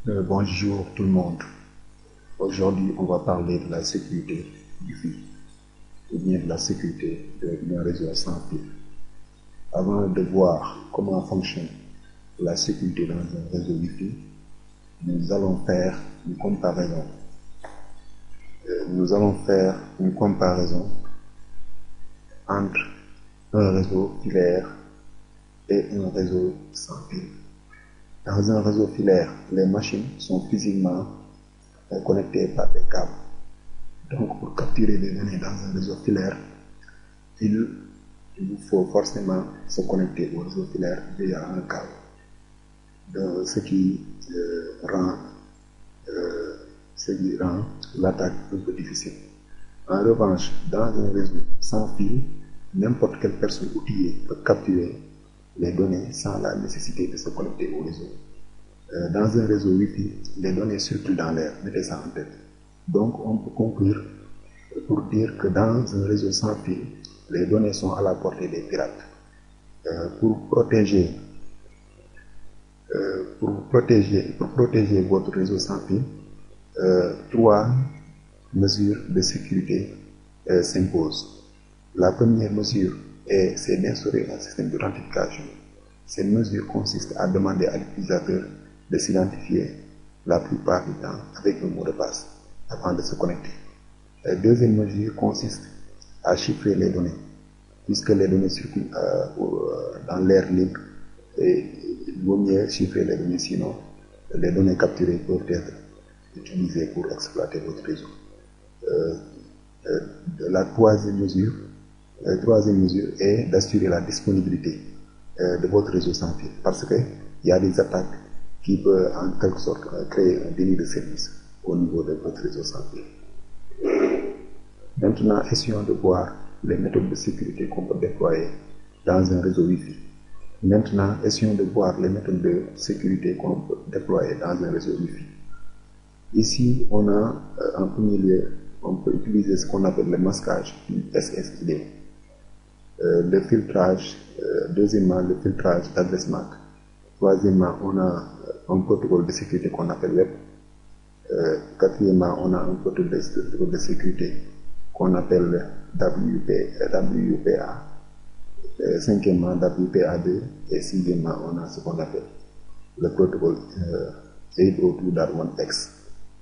Bonjour tout le monde. Aujourd'hui, on va parler de la sécurité du fil, ou bien de la sécurité d'un réseau sans fil. Avant de voir comment fonctionne la sécurité dans un réseau Wi-Fi, nous allons faire une comparaison. Nous allons faire une comparaison entre un réseau filaire et un réseau sans fil. Dans un réseau filaire, les machines sont physiquement connectées par des câbles. Donc, pour capturer les données dans un réseau filaire, il vous faut forcément se connecter au réseau filaire via un câble. Donc, ce qui rend l'attaque un peu difficile. En revanche, dans un réseau sans fil, n'importe quelle personne outillée peut capturer les données sans la nécessité de se connecter au réseau. Dans un réseau Wi-Fi, les données circulent dans l'air, mettez ça en tête. Donc, on peut conclure pour dire que dans un réseau sans fil, les données sont à la portée des pirates. Pour protéger votre réseau sans fil, trois mesures de sécurité s'imposent. La première mesure c'est d'instaurer un système d'authentification. Cette mesure consiste à demander à l'utilisateur de s'identifier la plupart du temps avec un mot de passe avant de se connecter. La deuxième mesure consiste à chiffrer les données, puisque les données circulent dans l'air libre et il vaut mieux chiffrer les données, sinon les données capturées peuvent être utilisées pour exploiter votre réseau. La troisième mesure est d'assurer la disponibilité de votre réseau sans fil, parce qu'il y a des attaques qui peuvent en quelque sorte créer un déni de service au niveau de votre réseau sans fil. Maintenant, essayons de voir les méthodes de sécurité qu'on peut déployer dans un réseau Wi-Fi. Maintenant, essayons de voir les méthodes de sécurité qu'on peut déployer dans un réseau Wi-Fi. Ici, on a en premier lieu, on peut utiliser ce qu'on appelle le masquage, SSID. Le filtrage, deuxièmement, le filtrage d'adresse MAC. Troisièmement, on a un protocole de sécurité qu'on appelle web. Quatrièmement, on a un protocole de sécurité qu'on appelle WPA. Cinquièmement, WPA2. Et sixièmement, on a ce qu'on appelle le protocole 802.1x,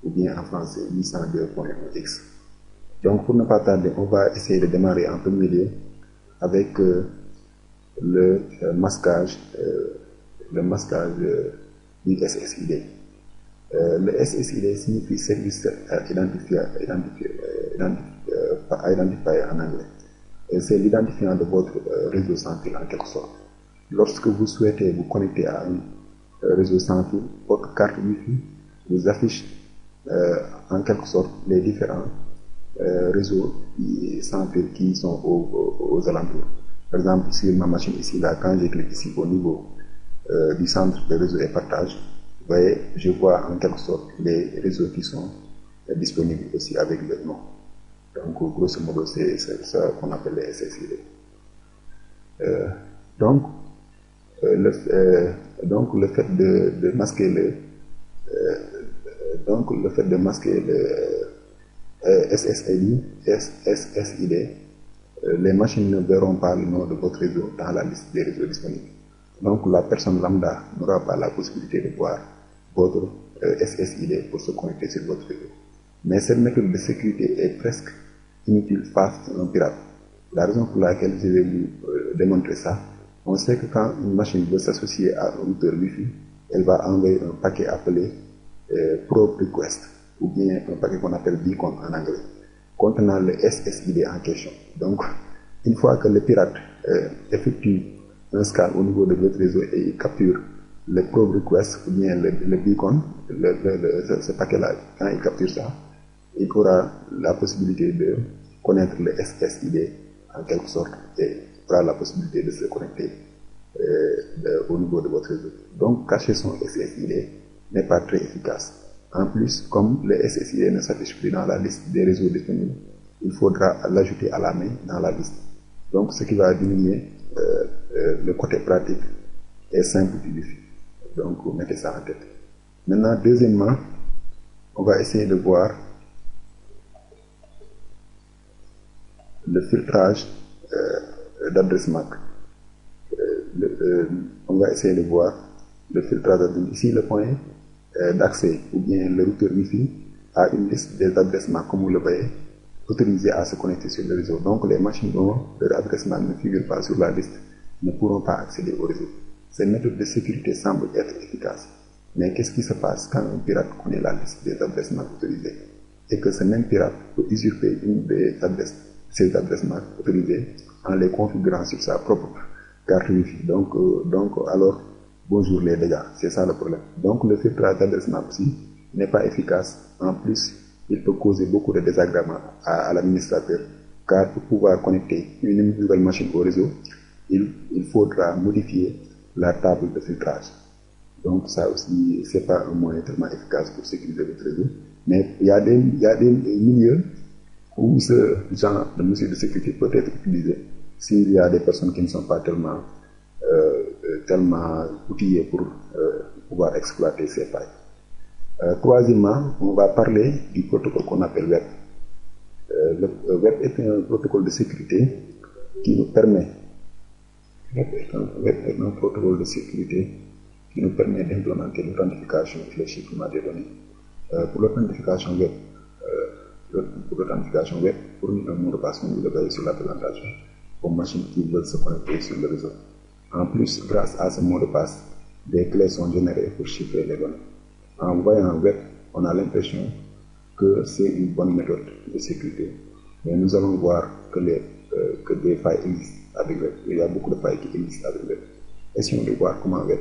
ou bien en français 802.1x. Donc, pour ne pas tarder, on va essayer de démarrer en premier lieu avec le masquage du SSID. Le SSID signifie Service Identifier en anglais. C'est l'identifiant de votre réseau sans fil en quelque sorte. Lorsque vous souhaitez vous connecter à un réseau sans fil, votre carte Wi-Fi vous affiche en quelque sorte les différents réseaux sans fil qui sont aux alentours. Par exemple, sur ma machine ici, là, quand je clique ici au niveau du centre de réseau et partage, vous voyez, je vois en quelque sorte les réseaux qui sont disponibles aussi avec leur nom. Donc, grosso modo, c'est ça qu'on appelle les SSID. Donc, le fait de masquer le SSID, les machines ne verront pas le nom de votre réseau dans la liste des réseaux disponibles. Donc, la personne lambda n'aura pas la possibilité de voir votre SSID pour se connecter sur votre réseau. Mais cette méthode de sécurité est presque inutile face à un pirate. La raison pour laquelle je vais vous démontrer ça, on sait que quand une machine veut s'associer à un routeur Wi-Fi, elle va envoyer un paquet appelé probe request, ou bien un paquet qu'on appelle beacon en anglais, contenant le SSID en question. Donc, une fois que le pirate effectue un scan au niveau de votre réseau et il capture le probe request ou bien le beacon, ce paquet-là, quand il capture ça, il aura la possibilité de connaître le SSID en quelque sorte et aura la possibilité de se connecter au niveau de votre réseau. Donc, cacher son SSID n'est pas très efficace. En plus, comme le SSID ne s'affiche plus dans la liste des réseaux disponibles, il faudra l'ajouter à la main dans la liste. Donc, ce qui va diminuer le côté pratique et simple du Wi-Fi. Donc, vous mettez ça en tête. Maintenant, deuxièmement, on va essayer de voir le filtrage d'adresse MAC. On va essayer de voir le filtrage d'adresse. Ici, le point d'accès ou bien le routeur Wi-Fi a une liste des adresses MAC, comme vous le voyez, autorisées à se connecter sur le réseau. Donc, les machines dont leur adresse MAC ne figure pas sur la liste ne pourront pas accéder au réseau. Cette méthode de sécurité semble être efficace. Mais qu'est-ce qui se passe quand un pirate connaît la liste des adresses MAC autorisées et que ce même pirate peut usurper une des adresses, ces adresses MAC autorisées en les configurant sur sa propre carte Wi-Fi. Donc alors, bonjour les dégâts, c'est ça le problème. Donc le filtrage d'adresse MAC aussi n'est pas efficace. En plus, il peut causer beaucoup de désagréments à l'administrateur, car pour pouvoir connecter une nouvelle machine au réseau, il faudra modifier la table de filtrage. Donc ça aussi, c'est pas un moyen tellement efficace pour sécuriser votre réseau. Mais il y a des milieux où ce genre de mesure de sécurité peut être utilisé s'il y a des personnes qui ne sont pas tellement outillées pour pouvoir exploiter ces failles. Troisièmement, on va parler du protocole qu'on appelle web. Le web est un protocole de sécurité qui nous permet d'implémenter l'authentification et le chiffrement des données. Pour l'authentification web, fournir un mot de passe, comme vous le voyez sur la présentation, aux machines qui veulent se connecter sur le réseau. En plus, grâce à ce mot de passe, des clés sont générées pour chiffrer les données. En voyant web, on a l'impression que c'est une bonne méthode de sécurité, mais nous allons voir que des failles existent avec web. Il y a beaucoup de failles qui existent avec web. Essayons de voir comment web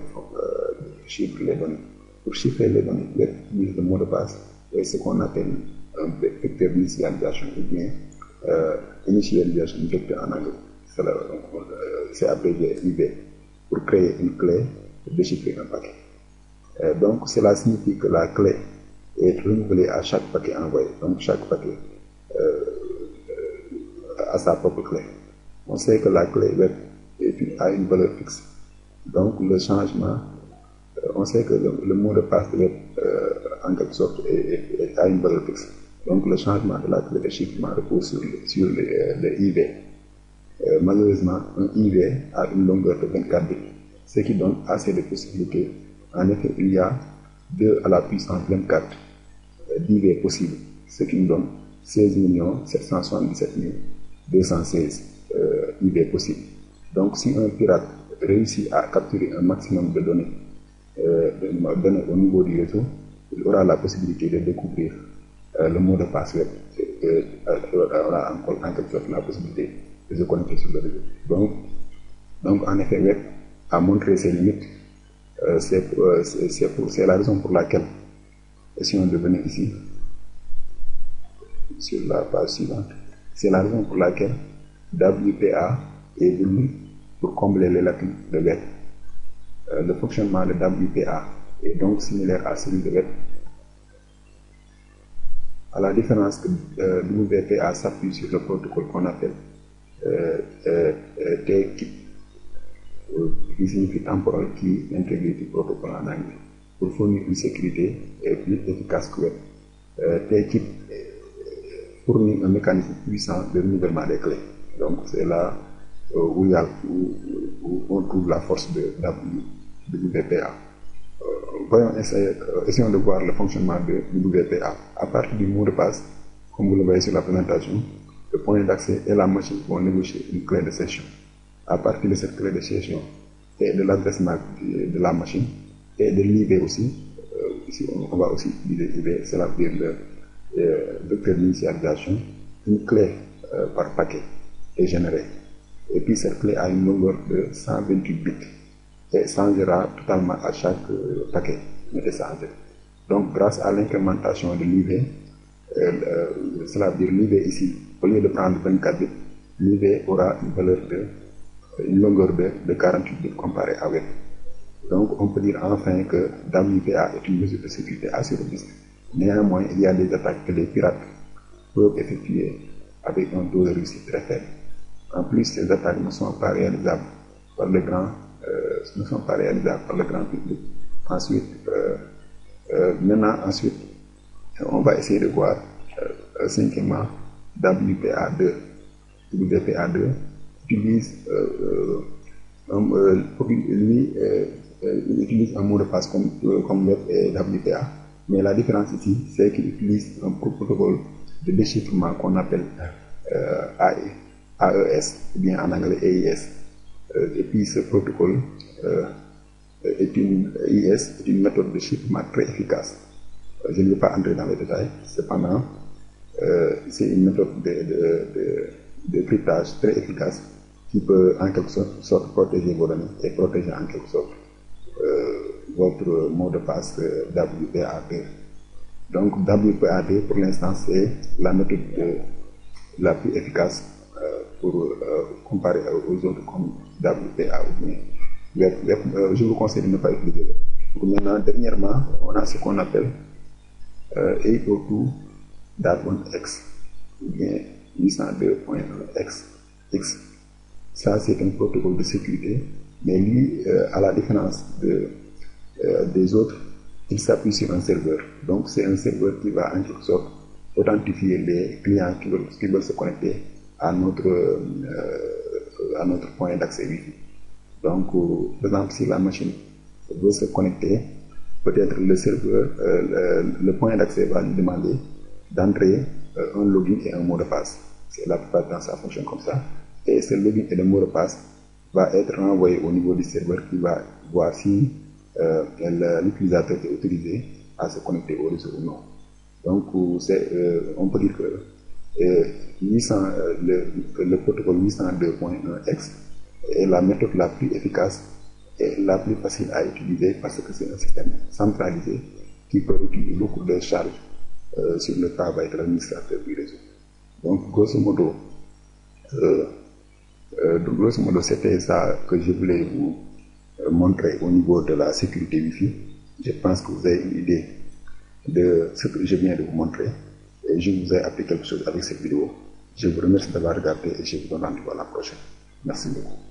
chiffre les données. Pour chiffrer les données, web utilise le mot de passe et ce qu'on appelle un vecteur d'initialisation ou bien initialisation vecteur en anglais. C'est abrévié IV pour créer une clé et déchiffrer un paquet. Donc cela signifie que la clé est renouvelée à chaque paquet envoyé. Donc chaque paquet a sa propre clé. On sait que la clé web a une valeur fixe. Donc le changement, on sait que le mot de passe de web en quelque sorte a une valeur fixe. Donc le changement de la clé de chiffrement repose sur le IV. Malheureusement, un IV a une longueur de 24 bits, ce qui donne assez de possibilités. En effet, il y a 2 à la puissance 24 d'IV possibles, ce qui nous donne 16 777 216 IV possibles. Donc si un pirate réussit à capturer un maximum de données au niveau du réseau, il aura la possibilité de découvrir le mot de passe web. Il aura en quelque sorte la possibilité de se connecter sur le réseau. Donc en effet, web a montré ses limites. C'est la raison pour laquelle, essayons de venir ici sur la page suivante, c'est la raison pour laquelle WPA est venu pour combler les lacunes de web. Le fonctionnement de WPA est donc similaire à celui de web, à la différence que WPA s'appuie sur le protocole qu'on appelle TKIP, qui signifie Temporal Key Integrity Protocol en anglais, pour fournir une sécurité plus efficace que web. TKIP fournit un mécanisme puissant de renouvellement des clés. Donc c'est là où on trouve la force de WPA. Essayons de voir le fonctionnement de WPA. À partir du mot de passe, comme vous le voyez sur la présentation, le point d'accès et la machine vont négocier une clé de session. À partir de cette clé de session et de l'adresse MAC de la machine et de l'IV aussi, ici on va aussi utiliser IV, c'est la le vecteur d'initialisation, une clé par paquet est générée. Et puis cette clé a une longueur de 128 bits et changera totalement à chaque paquet message. Donc grâce à l'incrémentation de l'IV, cela veut dire l'IV ici, au lieu de prendre 24 bits, l'IV aura une longueur de 48 bits comparé à web. Donc on peut dire enfin que WPA est une mesure de sécurité assez robuste. Néanmoins, il y a des attaques que les pirates peuvent effectuer avec un taux de réussite très faible. En plus, ces attaques ne sont pas réalisables par le grand public. Ensuite, Maintenant, ensuite, on va essayer de voir cinquièmement WPA2. WPA2 utilise lui il utilise un mot de passe comme web et WPA, mais la différence ici c'est qu'il utilise un protocole de déchiffrement qu'on appelle AES ou bien en anglais AES. Et puis ce protocole est une méthode de chiffrement très efficace. Je ne vais pas entrer dans les détails, cependant c'est une méthode de cryptage très efficace qui peut en quelque sorte protéger vos données et protéger en quelque sorte votre mot de passe WPA2. Donc WPA2 pour l'instant c'est la méthode la plus efficace pour comparer aux autres comme WPA ou bien web. Je vous conseille de ne pas utiliser. Donc maintenant, dernièrement, on a ce qu'on appelle 802.1x ou bien 802.1x. Ça, c'est un protocole de sécurité, mais lui, à la différence des autres, il s'appuie sur un serveur. Donc, c'est un serveur qui va en quelque sorte authentifier les clients qui veulent se connecter à notre point d'accès Wi-Fi. Donc, par exemple, si la machine veut se connecter, peut-être le serveur, le point d'accès va lui demander d'entrer un login et un mot de passe. La plupart du temps, ça fonctionne comme ça. Et ce login et le mot de passe va être renvoyé au niveau du serveur qui va voir si l'utilisateur est autorisé à se connecter au réseau ou non. Donc, on peut dire que le protocole 802.1x est la méthode la plus efficace et la plus facile à utiliser parce que c'est un système centralisé qui peut utiliser beaucoup de charges sur le travail de l'administrateur du réseau. Donc, grosso modo, c'était ça que je voulais vous montrer au niveau de la sécurité Wi-Fi. Je pense que vous avez une idée de ce que je viens de vous montrer et je vous ai appris quelque chose avec cette vidéo. Je vous remercie d'avoir regardé et je vous donne rendez-vous à la prochaine. Merci beaucoup.